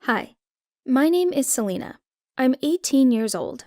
Hi, my name is Selena. I'm 18 years old.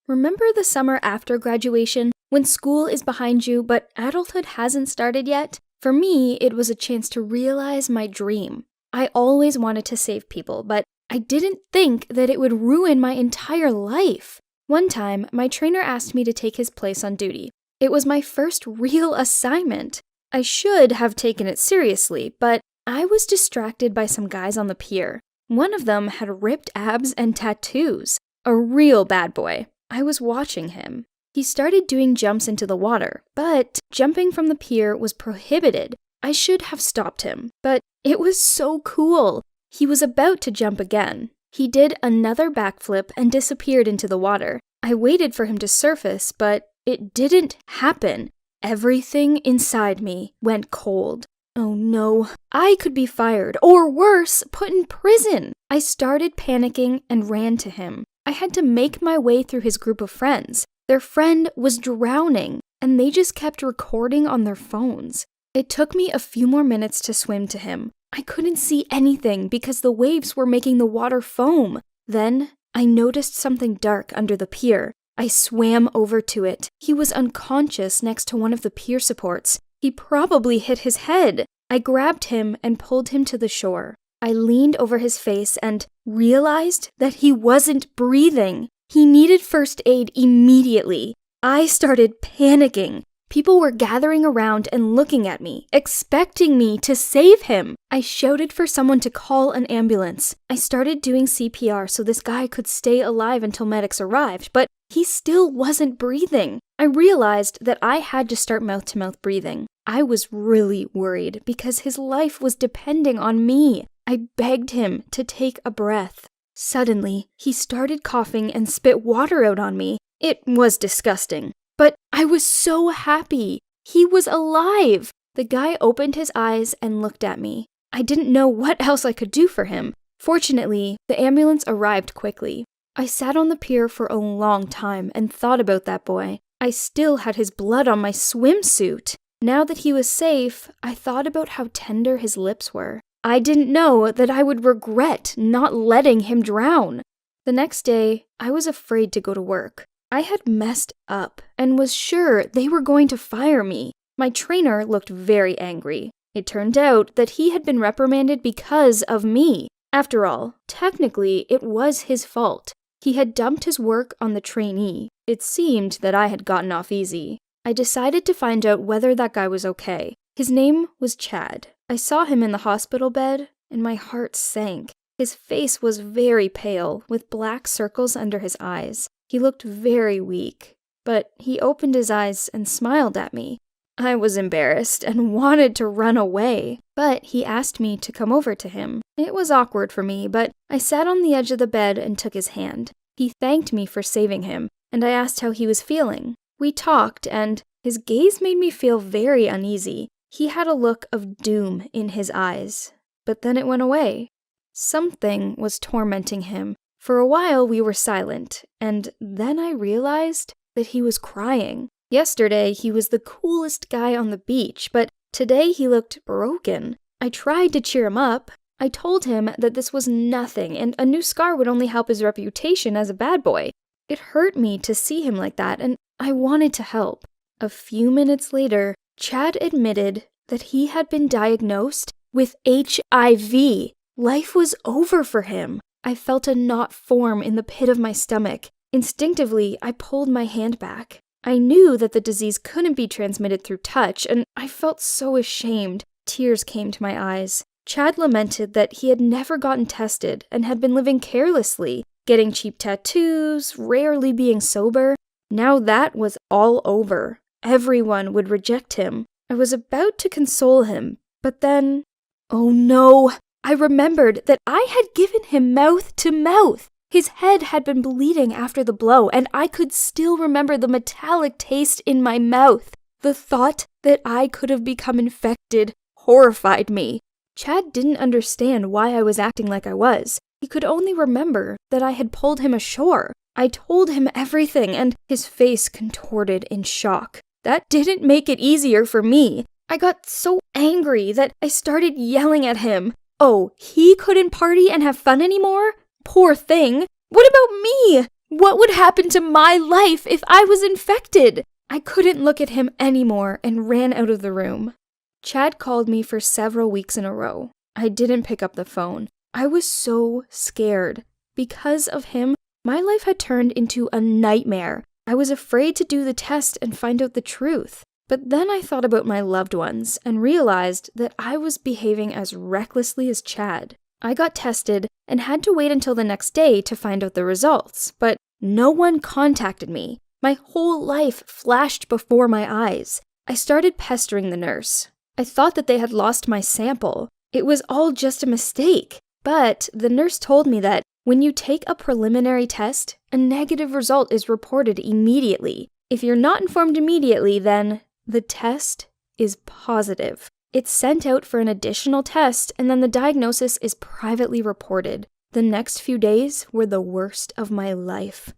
Remember the summer after graduation, when school is behind you but adulthood hasn't started yet? For me, it was a chance to realize my dream. I always wanted to save people, but I didn't think that it would ruin my entire life. One time, my trainer asked me to take his place on duty. It was my first real assignment. I should have taken it seriously, but I was distracted by some guys on the pier. One of them had ripped abs and tattoos. A real bad boy. I was watching him. He started doing jumps into the water, but jumping from the pier was prohibited. I should have stopped him, but it was so cool. He was about to jump again. He did another backflip and disappeared into the water. I waited for him to surface, but it didn't happen. Everything inside me went cold. Oh no, I could be fired, or worse, put in prison. I started panicking and ran to him. I had to make my way through his group of friends. Their friend was drowning, and they just kept recording on their phones. It took me a few more minutes to swim to him. I couldn't see anything because the waves were making the water foam. Then, I noticed something dark under the pier. I swam over to it. He was unconscious next to one of the pier supports. He probably hit his head. I grabbed him and pulled him to the shore. I leaned over his face and realized that he wasn't breathing. He needed first aid immediately. I started panicking. People were gathering around and looking at me, expecting me to save him. I shouted for someone to call an ambulance. I started doing CPR so this guy could stay alive until medics arrived, but he still wasn't breathing. I realized that I had to start mouth-to-mouth breathing. I was really worried because his life was depending on me. I begged him to take a breath. Suddenly, he started coughing and spit water out on me. It was disgusting. But I was so happy. He was alive. The guy opened his eyes and looked at me. I didn't know what else I could do for him. Fortunately, the ambulance arrived quickly. I sat on the pier for a long time and thought about that boy. I still had his blood on my swimsuit. Now that he was safe, I thought about how tender his lips were. I didn't know that I would regret not letting him drown. The next day, I was afraid to go to work. I had messed up and was sure they were going to fire me. My trainer looked very angry. It turned out that he had been reprimanded because of me. After all, technically, it was his fault. He had dumped his work on the trainee. It seemed that I had gotten off easy. I decided to find out whether that guy was okay. His name was Chad. I saw him in the hospital bed, and my heart sank. His face was very pale, with black circles under his eyes. He looked very weak, but he opened his eyes and smiled at me. I was embarrassed and wanted to run away, but he asked me to come over to him. It was awkward for me, but I sat on the edge of the bed and took his hand. He thanked me for saving him, and I asked how he was feeling. We talked, and his gaze made me feel very uneasy. He had a look of doom in his eyes, but then it went away. Something was tormenting him. For a while, we were silent, and then I realized that he was crying. Yesterday, he was the coolest guy on the beach, but today he looked broken. I tried to cheer him up. I told him that this was nothing, and a new scar would only help his reputation as a bad boy. It hurt me to see him like that, and I wanted to help. A few minutes later, Chad admitted that he had been diagnosed with HIV. Life was over for him. I felt a knot form in the pit of my stomach. Instinctively, I pulled my hand back. I knew that the disease couldn't be transmitted through touch, and I felt so ashamed. Tears came to my eyes. Chad lamented that he had never gotten tested and had been living carelessly, getting cheap tattoos, rarely being sober. Now that was all over. Everyone would reject him. I was about to console him, but then... Oh no! I remembered that I had given him mouth to mouth. His head had been bleeding after the blow, and I could still remember the metallic taste in my mouth. The thought that I could have become infected horrified me. Chad didn't understand why I was acting like I was. He could only remember that I had pulled him ashore. I told him everything, and his face contorted in shock. That didn't make it easier for me. I got so angry that I started yelling at him. Oh, he couldn't party and have fun anymore? Poor thing. What about me? What would happen to my life if I was infected? I couldn't look at him anymore and ran out of the room. Chad called me for several weeks in a row. I didn't pick up the phone. I was so scared. Because of him, my life had turned into a nightmare. I was afraid to do the test and find out the truth. But then I thought about my loved ones and realized that I was behaving as recklessly as Chad. I got tested and had to wait until the next day to find out the results, but no one contacted me. My whole life flashed before my eyes. I started pestering the nurse. I thought that they had lost my sample. It was all just a mistake. But the nurse told me that when you take a preliminary test, a negative result is reported immediately. If you're not informed immediately, then the test is positive. It's sent out for an additional test, and then the diagnosis is privately reported. The next few days were the worst of my life.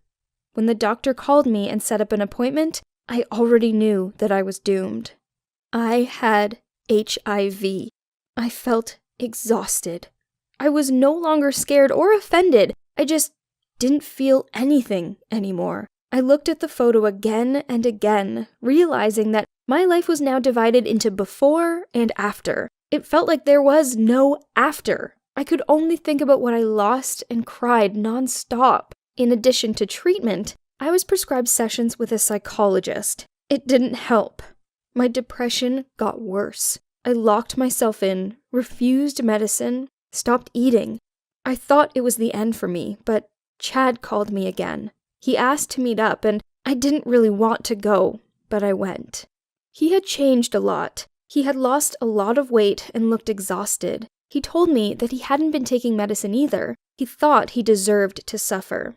When the doctor called me and set up an appointment, I already knew that I was doomed. I had HIV. I felt exhausted. I was no longer scared or offended. I just didn't feel anything anymore. I looked at the photo again and again, realizing that my life was now divided into before and after. It felt like there was no after. I could only think about what I lost and cried nonstop. In addition to treatment, I was prescribed sessions with a psychologist. It didn't help. My depression got worse. I locked myself in, refused medicine, stopped eating. I thought it was the end for me, but Chad called me again. He asked to meet up, and I didn't really want to go, but I went. He had changed a lot. He had lost a lot of weight and looked exhausted. He told me that he hadn't been taking medicine either. He thought he deserved to suffer.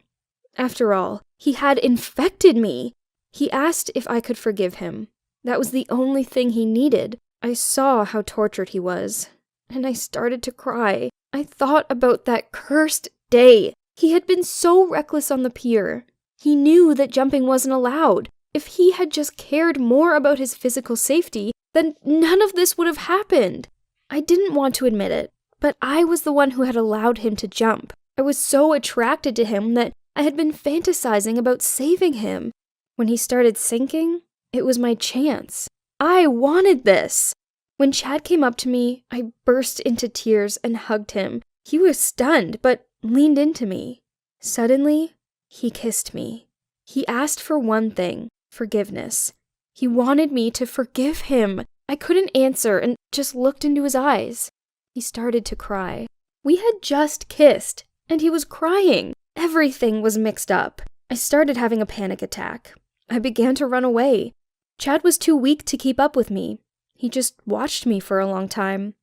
After all, he had infected me. He asked if I could forgive him. That was the only thing he needed. I saw how tortured he was, and I started to cry. I thought about that cursed day. He had been so reckless on the pier. He knew that jumping wasn't allowed. If he had just cared more about his physical safety, then none of this would have happened. I didn't want to admit it, but I was the one who had allowed him to jump. I was so attracted to him that I had been fantasizing about saving him. When he started sinking, it was my chance. I wanted this. When Chad came up to me, I burst into tears and hugged him. He was stunned, but leaned into me. Suddenly, he kissed me. He asked for one thing, forgiveness. He wanted me to forgive him. I couldn't answer and just looked into his eyes. He started to cry. We had just kissed, and he was crying. Everything was mixed up. I started having a panic attack. I began to run away. Chad was too weak to keep up with me. He just watched me for a long time.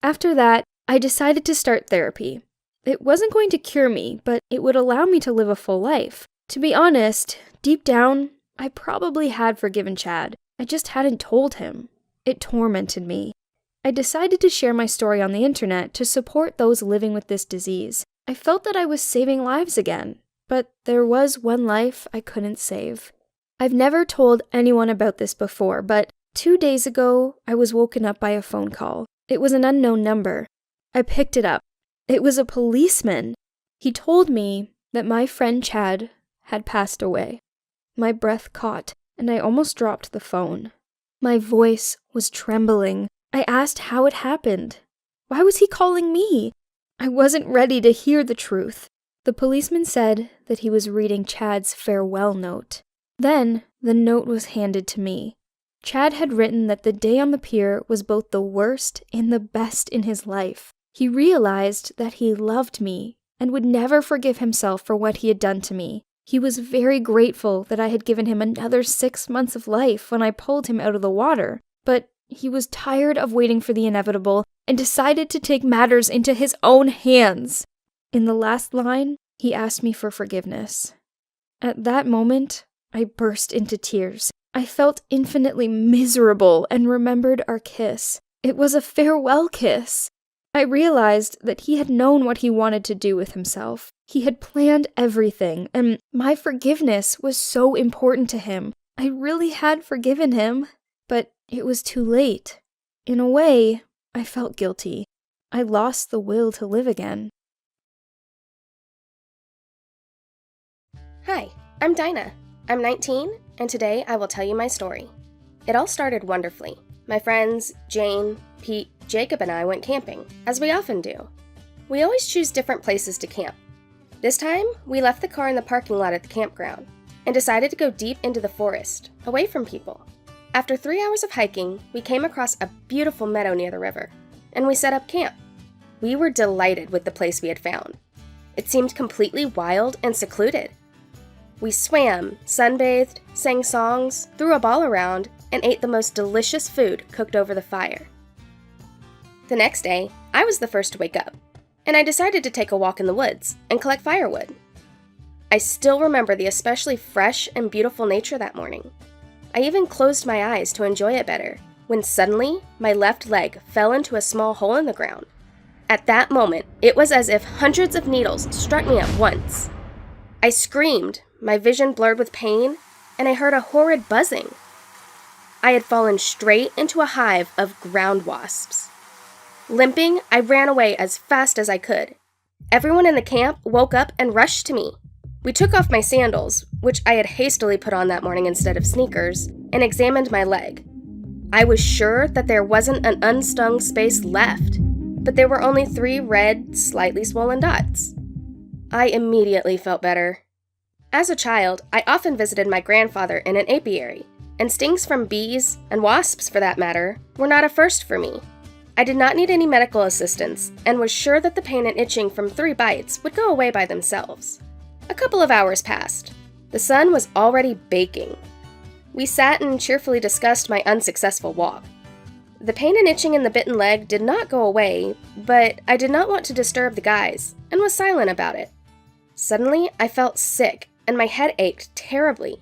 After that, I decided to start therapy. It wasn't going to cure me, but it would allow me to live a full life. To be honest, deep down, I probably had forgiven Chad. I just hadn't told him. It tormented me. I decided to share my story on the internet to support those living with this disease. I felt that I was saving lives again, but there was one life I couldn't save. I've never told anyone about this before, but 2 days ago, I was woken up by a phone call. It was an unknown number. I picked it up. It was a policeman. He told me that my friend Chad had passed away. My breath caught, and I almost dropped the phone. My voice was trembling. I asked how it happened. Why was he calling me? I wasn't ready to hear the truth. The policeman said that he was reading Chad's farewell note. Then, the note was handed to me. Chad had written that the day on the pier was both the worst and the best in his life. He realized that he loved me and would never forgive himself for what he had done to me. He was very grateful that I had given him another 6 months of life when I pulled him out of the water, but he was tired of waiting for the inevitable and decided to take matters into his own hands. In the last line, he asked me for forgiveness. At that moment, I burst into tears. I felt infinitely miserable and remembered our kiss. It was a farewell kiss. I realized that he had known what he wanted to do with himself. He had planned everything, and my forgiveness was so important to him. I really had forgiven him, but it was too late. In a way, I felt guilty. I lost the will to live again. Hi, I'm Dinah. I'm 19, and today I will tell you my story. It all started wonderfully. My friends, Jane, Pete, Jacob, and I went camping, as we often do. We always choose different places to camp. This time, we left the car in the parking lot at the campground and decided to go deep into the forest, away from people. After 3 hours of hiking, we came across a beautiful meadow near the river, and we set up camp. We were delighted with the place we had found. It seemed completely wild and secluded. We swam, sunbathed, sang songs, threw a ball around, and ate the most delicious food cooked over the fire. The next day, I was the first to wake up, and I decided to take a walk in the woods and collect firewood. I still remember the especially fresh and beautiful nature that morning. I even closed my eyes to enjoy it better, when suddenly my left leg fell into a small hole in the ground. At that moment, it was as if hundreds of needles struck me at once. I screamed, my vision blurred with pain, and I heard a horrid buzzing. I had fallen straight into a hive of ground wasps. Limping, I ran away as fast as I could. Everyone in the camp woke up and rushed to me. We took off my sandals, which I had hastily put on that morning instead of sneakers, and examined my leg. I was sure that there wasn't an unstung space left, but there were only 3 red, slightly swollen dots. I immediately felt better. As a child, I often visited my grandfather in an apiary, and stings from bees, and wasps for that matter, were not a first for me. I did not need any medical assistance, and was sure that the pain and itching from 3 bites would go away by themselves. A couple of hours passed. The sun was already baking. We sat and cheerfully discussed my unsuccessful walk. The pain and itching in the bitten leg did not go away, but I did not want to disturb the guys, and was silent about it. Suddenly, I felt sick, and my head ached terribly.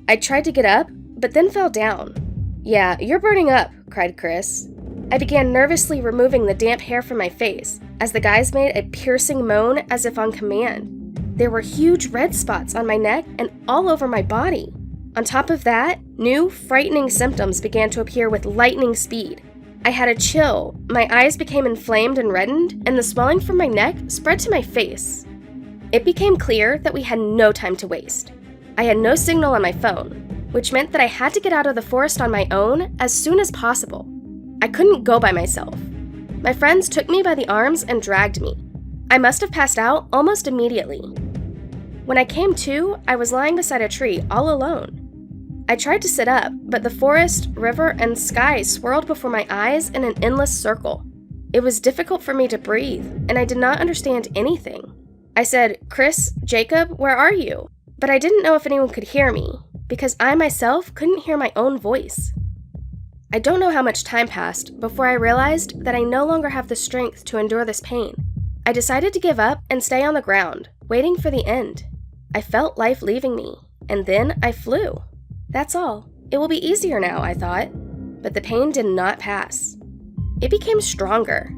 I tried to get up, but then fell down. "Yeah, you're burning up," cried Chris. I began nervously removing the damp hair from my face, as the guys made a piercing moan as if on command. There were huge red spots on my neck and all over my body. On top of that, new, frightening symptoms began to appear with lightning speed. I had a chill, my eyes became inflamed and reddened, and the swelling from my neck spread to my face. It became clear that we had no time to waste. I had no signal on my phone, which meant that I had to get out of the forest on my own as soon as possible. I couldn't go by myself. My friends took me by the arms and dragged me. I must have passed out almost immediately. When I came to, I was lying beside a tree all alone. I tried to sit up, but the forest, river, and sky swirled before my eyes in an endless circle. It was difficult for me to breathe, and I did not understand anything. I said, "Chris, Jacob, where are you?" But I didn't know if anyone could hear me, because I myself couldn't hear my own voice. I don't know how much time passed before I realized that I no longer have the strength to endure this pain. I decided to give up and stay on the ground, waiting for the end. I felt life leaving me, and then I flew. That's all. It will be easier now, I thought. But the pain did not pass. It became stronger.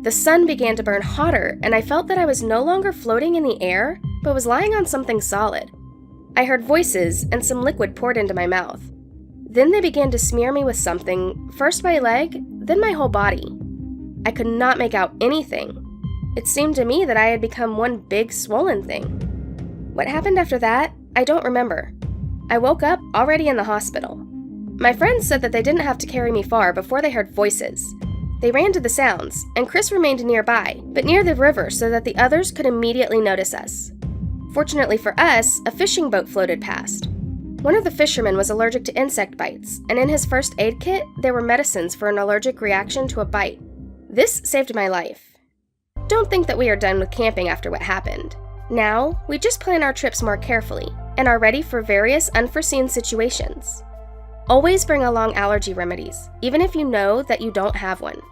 The sun began to burn hotter, and I felt that I was no longer floating in the air, but was lying on something solid. I heard voices, and some liquid poured into my mouth. Then they began to smear me with something, first my leg, then my whole body. I could not make out anything. It seemed to me that I had become one big swollen thing. What happened after that, I don't remember. I woke up already in the hospital. My friends said that they didn't have to carry me far before they heard voices. They ran to the sounds, and Chris remained nearby, but near the river so that the others could immediately notice us. Fortunately for us, a fishing boat floated past. One of the fishermen was allergic to insect bites, and in his first aid kit, there were medicines for an allergic reaction to a bite. This saved my life. Don't think that we are done with camping after what happened. Now, we just plan our trips more carefully, and are ready for various unforeseen situations. Always bring along allergy remedies, even if you know that you don't have one.